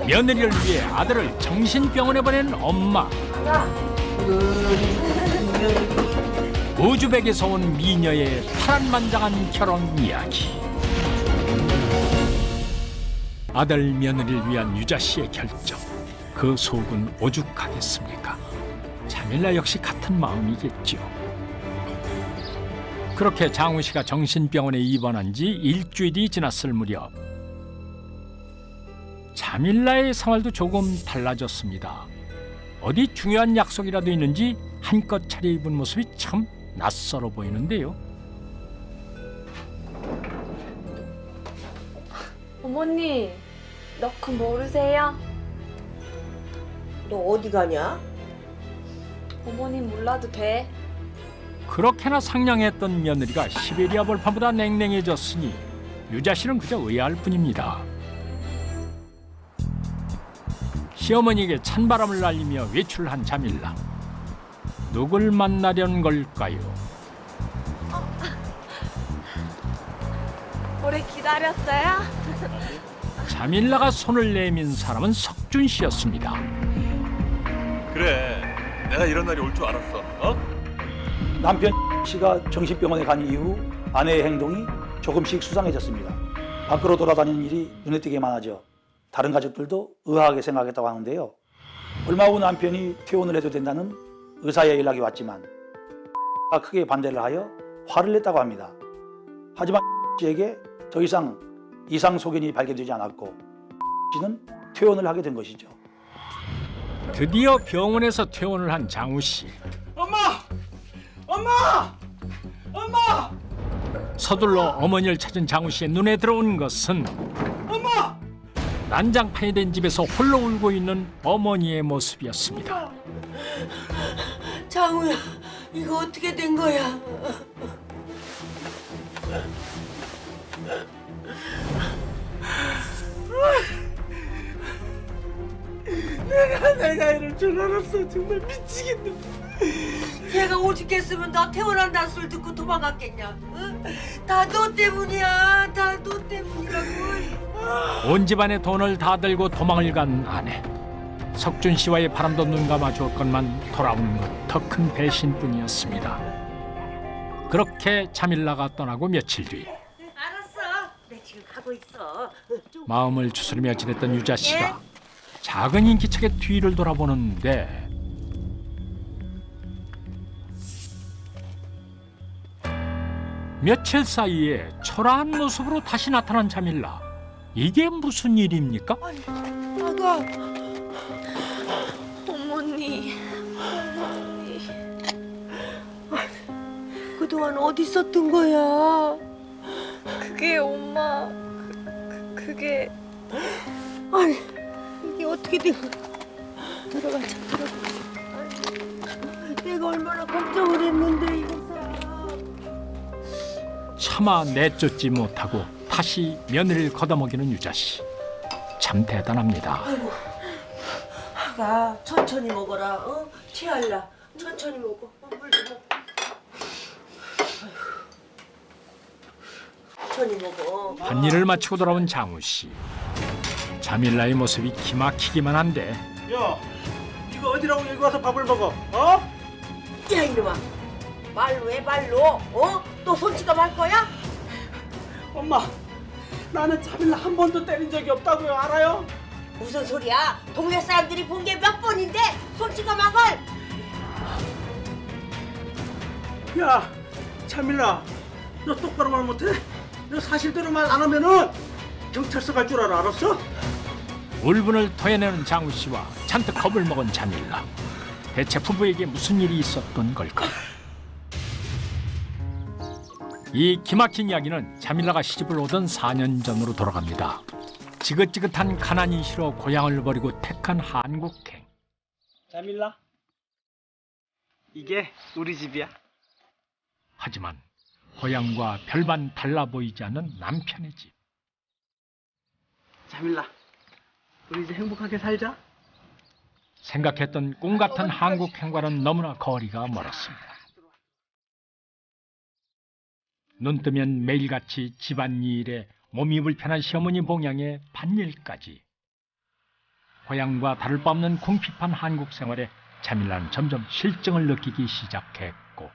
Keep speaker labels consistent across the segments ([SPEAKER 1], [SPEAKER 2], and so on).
[SPEAKER 1] 며느리를 위해 아들을 정신병원에 보낸 엄마. 우즈벡에서 온 미녀의 파란만장한 결혼 이야기. 아들 며느리를 위한 유자 씨의 결정. 그 속은 오죽하겠습니까? 자밀라 역시 같은 마음이겠죠. 그렇게 장우 씨가 정신병원에 입원한 지 일주일이 지났을 무렵 자밀라의 생활도 조금 달라졌습니다. 어디 중요한 약속이라도 있는지 한껏 차려입은 모습이 참 낯설어 보이는데요.
[SPEAKER 2] 어머니, 너그 모르세요?
[SPEAKER 3] 너 어디 가냐?
[SPEAKER 2] 어머님 몰라도 돼.
[SPEAKER 1] 그렇게나 상냥했던 며느리가 시베리아 벌판보다 냉랭해졌으니 유자 씨는 그저 의아할 뿐입니다. 시어머니에게 찬바람을 날리며 외출한 자밀라. 누굴 만나려는 걸까요?
[SPEAKER 2] 오래 기다렸어요?
[SPEAKER 1] 자밀라가 손을 내민 사람은 석준 씨였습니다.
[SPEAKER 4] 그래, 내가 이런 날이 올 줄 알았어. 어?
[SPEAKER 5] 남편 씨가 정신병원에 간 이후 아내의 행동이 조금씩 수상해졌습니다. 밖으로 돌아다니는 일이 눈에 띄게 많아져 다른 가족들도 의아하게 생각했다고 하는데요. 얼마 후 남편이 퇴원을 해도 된다는 의사의 연락이 왔지만 크게 반대를 하여 화를 냈다고 합니다. 하지만 씨에게 더 이상 이상 소견이 발견되지 않았고 씨는 퇴원을 하게 된 것이죠.
[SPEAKER 1] 드디어 병원에서 퇴원을 한 장우 씨.
[SPEAKER 5] 엄마! 엄마! 엄마!
[SPEAKER 1] 서둘러 어머니를 찾은 장우 씨의 눈에 들어온 것은
[SPEAKER 5] 엄마!
[SPEAKER 1] 난장판이 된 집에서 홀로 울고 있는 어머니의 모습이었습니다.
[SPEAKER 3] 장우야, 이거 어떻게 된 거야?
[SPEAKER 5] 내가 이럴 줄 알았어. 정말 미치겠네.
[SPEAKER 3] 얘가 오죽했으면 너 태어난다는 소리 듣고 도망갔겠냐? 응? 다 너 때문이야. 다 너 때문이라고.
[SPEAKER 1] 온 집안의 돈을 다 들고 도망을 간 아내. 석준 씨와의 바람도 눈 감아 주었건만 돌아오는 것 더 큰 배신뿐이었습니다. 그렇게 자밀라가 떠나고 며칠 뒤
[SPEAKER 3] 알았어. 내 지금 가고 있어.
[SPEAKER 1] 마음을 추스리며 지냈던 유자 씨가 작은 인기척에 뒤를 돌아보는데 며칠 사이에 초라한 모습으로 다시 나타난 자밀라. 이게 무슨 일입니까?
[SPEAKER 3] 아가.
[SPEAKER 2] 어머니.
[SPEAKER 3] 그동안 어디 있었던 거야?
[SPEAKER 2] 그게 엄마. 그게
[SPEAKER 3] 아니, 이게 어떻게 된 거야? 들어가자. 내가 얼마나 걱정을 했는데 이거.
[SPEAKER 1] 차마 내쫓지 못하고 다시 며느리를 걷어먹이는 유자 씨. 참 대단합니다.
[SPEAKER 3] 아가, 천천히 먹어라. 어? 체할라. 천천히 먹어. 물 좀 먹어. 천천히 먹어.
[SPEAKER 1] 한 일을 마치고 돌아온 장우 씨. 자밀라의 모습이 기막히기만 한데
[SPEAKER 5] 야, 이거 어디라고 여기 와서 밥을 먹어? 어?
[SPEAKER 3] 야, 이놈아. 말로 해, 말로. 어? 또 손찌검 할 거야?
[SPEAKER 5] 엄마, 나는 자밀라 한 번도 때린 적이 없다고요. 알아요?
[SPEAKER 3] 무슨 소리야? 동네 사람들이 본 게 몇 번인데 손찌검 한 걸?
[SPEAKER 5] 야, 자밀라, 너 똑바로 말 못해? 너 사실대로 말 안 하면은 경찰서 갈 줄 알았어?
[SPEAKER 1] 울분을 토해내는 장우 씨와 잔뜩 겁을 먹은 자밀라. 대체 부부에게 무슨 일이 있었던 걸까? 이 기막힌 이야기는 자밀라가 시집을 오던 4년 전으로 돌아갑니다. 지긋지긋한 가난이 싫어 고향을 버리고 택한 한국행.
[SPEAKER 5] 자밀라, 이게 우리 집이야.
[SPEAKER 1] 하지만 고향과 별반 달라 보이지 않는 남편의 집.
[SPEAKER 5] 자밀라, 우리 이제 행복하게 살자.
[SPEAKER 1] 생각했던 꿈 같은 한국행과는 너무나 거리가 멀었습니다. 눈 뜨면 매일같이 집안일에 몸이 불편한 시어머니 봉양에 밭일까지. 고향과 다를 바 없는 궁핍한 한국 생활에 자밀라는 점점 실증을 느끼기 시작했고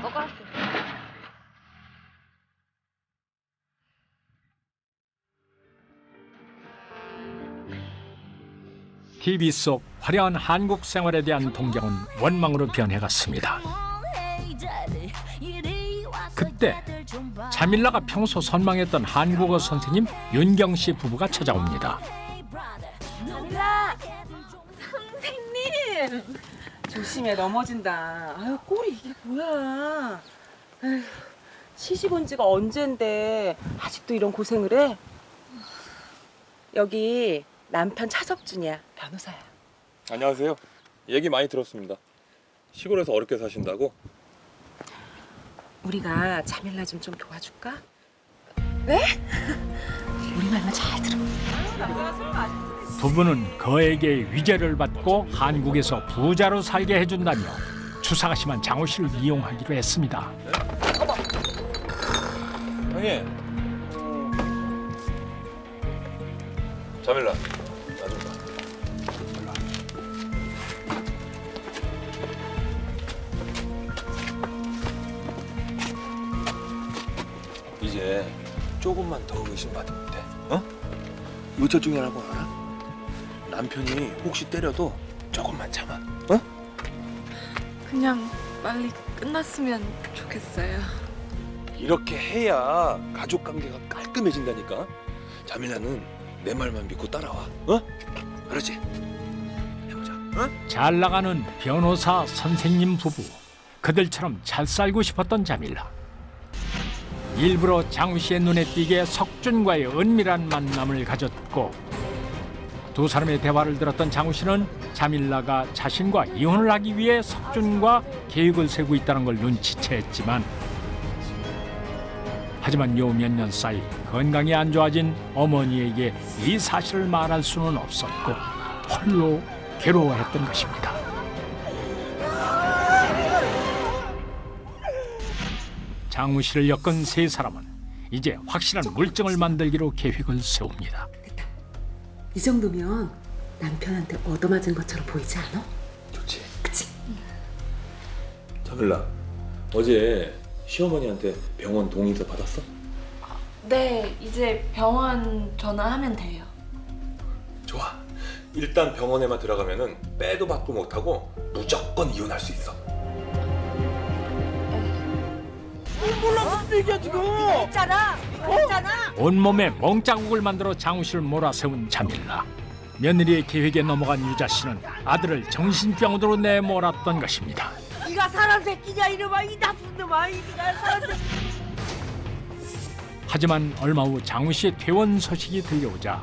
[SPEAKER 2] 떠갔어.
[SPEAKER 1] TV 속 화려한 한국 생활에 대한 동경은 원망으로 변해갔습니다. 그때 자밀라가 평소 선망했던 한국어 선생님 윤경 씨 부부가 찾아옵니다.
[SPEAKER 2] 자밀라 선생님.
[SPEAKER 6] 조심해, 넘어진다. 아유, 꼴이 이게 뭐야. 아유, 시집 온 지가 언젠데 아직도 이런 고생을 해? 여기 남편 차석준이야, 변호사야.
[SPEAKER 4] 안녕하세요. 얘기 많이 들었습니다. 시골에서 어렵게 사신다고?
[SPEAKER 6] 우리가 자밀라 좀 도와줄까? 왜? 우리 말만 잘 들어.
[SPEAKER 1] 부부는 그에게 위제를 받고 한국에서 부자로 살게 해준다며 주사가 심한 장호 씨를 이용하기로 했습니다.
[SPEAKER 4] 형님. 자밀라, 나 좀 봐. 이제 조금만 더 의심받으면 돼. 어? 의처 중이라고 알아? 남편이 혹시 때려도 조금만 참아. 어?
[SPEAKER 2] 그냥 빨리 끝났으면 좋겠어요.
[SPEAKER 4] 이렇게 해야 가족 관계가 깔끔해진다니까. 자밀라는 내 말만 믿고 따라와. 어? 알았지? 해보자. 어?
[SPEAKER 1] 잘 나가는 변호사 선생님 부부. 그들처럼 잘 살고 싶었던 자밀라. 일부러 장우 씨의 눈에 띄게 석준과의 은밀한 만남을 가졌고 두 사람의 대화를 들었던 장우 씨는 자밀라가 자신과 이혼을 하기 위해 석준과 계획을 세우고 있다는 걸 눈치챘지만 하지만 요 몇 년 사이 건강이 안 좋아진 어머니에게 이 사실을 말할 수는 없었고 홀로 괴로워했던 것입니다. 장우 씨를 엮은 세 사람은 이제 확실한 물증을 만들기로 계획을 세웁니다.
[SPEAKER 6] 이 정도면 남편한테 얻어맞은 것처럼 보이지 않아?
[SPEAKER 4] 좋지.
[SPEAKER 6] 그치?
[SPEAKER 4] 자밀라, 어제 시어머니한테 병원 동의서 받았어?
[SPEAKER 2] 네, 이제 병원 전화하면 돼요.
[SPEAKER 4] 좋아. 일단 병원에만 들어가면은 빼도 박도 못하고 무조건 이혼할 수 있어.
[SPEAKER 1] 온몸에 멍자국을 만들어 장우 씨를 몰아세운 자밀라. 며느리의 계획에 넘어간 유자 씨는 아들을 정신병원으로 내몰았던 것입니다.
[SPEAKER 3] 네가 사람 새끼냐 이놈아, 이 나쁜 놈아. 네가 사람 새끼.
[SPEAKER 1] 하지만 얼마 후 장우 씨의 퇴원 소식이 들려오자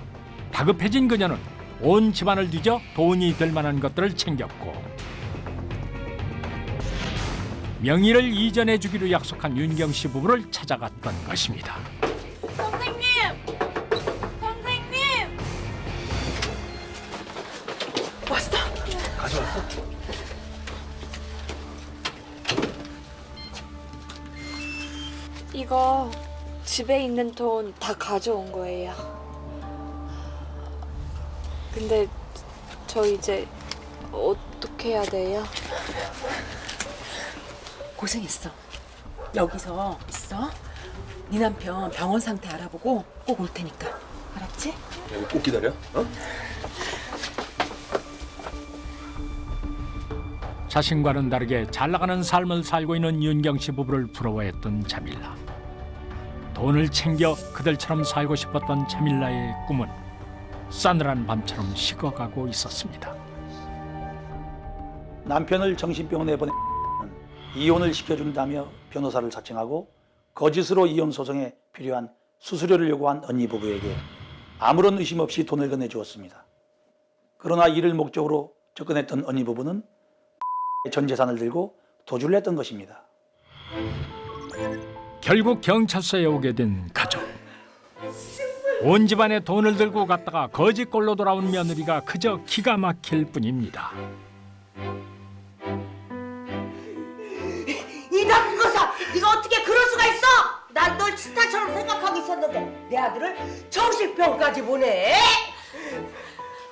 [SPEAKER 1] 다급해진 그녀는 온 집안을 뒤져 돈이 될 만한 것들을 챙겼고 명의를 이전해 주기로 약속한 윤경 씨 부부를 찾아갔던 것입니다.
[SPEAKER 2] 선생님! 선생님!
[SPEAKER 6] 왔어?
[SPEAKER 4] 가져왔어?
[SPEAKER 2] 이거 집에 있는 돈 다 가져온 거예요. 근데 저 이제 어떻게 해야 돼요?
[SPEAKER 6] 고생했어. 여기서 있어. 네 남편 병원 상태 알아보고 꼭 올 테니까. 알았지?
[SPEAKER 4] 여기 꼭 기다려. 어?
[SPEAKER 1] 자신과는 다르게 잘 나가는 삶을 살고 있는 윤경 씨 부부를 부러워했던 자밀라. 돈을 챙겨 그들처럼 살고 싶었던 자밀라의 꿈은 싸늘한 밤처럼 식어가고 있었습니다.
[SPEAKER 5] 남편을 정신병원에 보내 이혼을 시켜준다며 변호사를 사칭하고 거짓으로 이혼 소송에 필요한 수수료를 요구한 언니 부부에게 아무런 의심 없이 돈을 건네주었습니다. 그러나 이를 목적으로 접근했던 언니 부부는 전 재산을 들고 도주를 했던 것입니다.
[SPEAKER 1] 결국 경찰서에 오게 된 가족. 온 집안에 돈을 들고 갔다가 거짓골로 돌아온 며느리가 그저 기가 막힐 뿐입니다.
[SPEAKER 3] 이 나쁜 거사, 네가 어떻게 그럴 수가 있어? 난 널 스타처럼 생각하고 있었는데 있었는데 내 아들을 정신병까지 보내.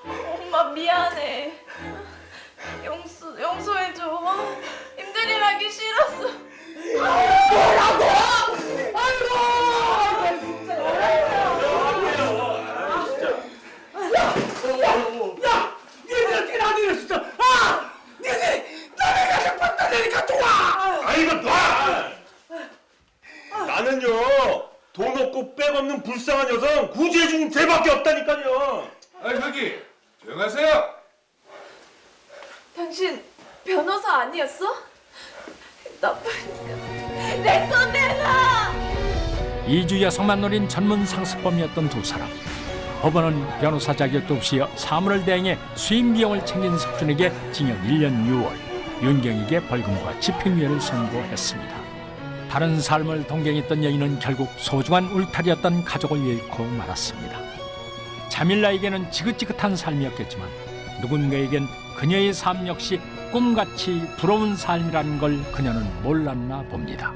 [SPEAKER 2] 엄마 미안해. 용서해줘. 힘들일 하기 싫었어.
[SPEAKER 5] 니들한테 나한테 진짜 니들이 남의 가족 받다니까 좋아.
[SPEAKER 4] 아이고 놔! 나는요 돈 없고 백 없는 불쌍한 여성 구제해 주는 죄밖에 없다니까요.
[SPEAKER 7] 아이 저기 조용하세요.
[SPEAKER 2] 당신 변호사 아니었어? 나쁘니까 내 손 내놔.
[SPEAKER 1] 이주 여성만 노린 전문 상습범이었던 두 사람. 법원은 변호사 자격도 없이 사물을 대행해 수임 비용을 챙긴 석준에게 징역 1년 6월, 윤경에게 벌금과 집행유예를 선고했습니다. 다른 삶을 동경했던 여인은 결국 소중한 울타리였던 가족을 잃고 말았습니다. 자밀라에게는 지긋지긋한 삶이었겠지만 누군가에겐 그녀의 삶 역시 꿈같이 부러운 삶이라는 걸 그녀는 몰랐나 봅니다.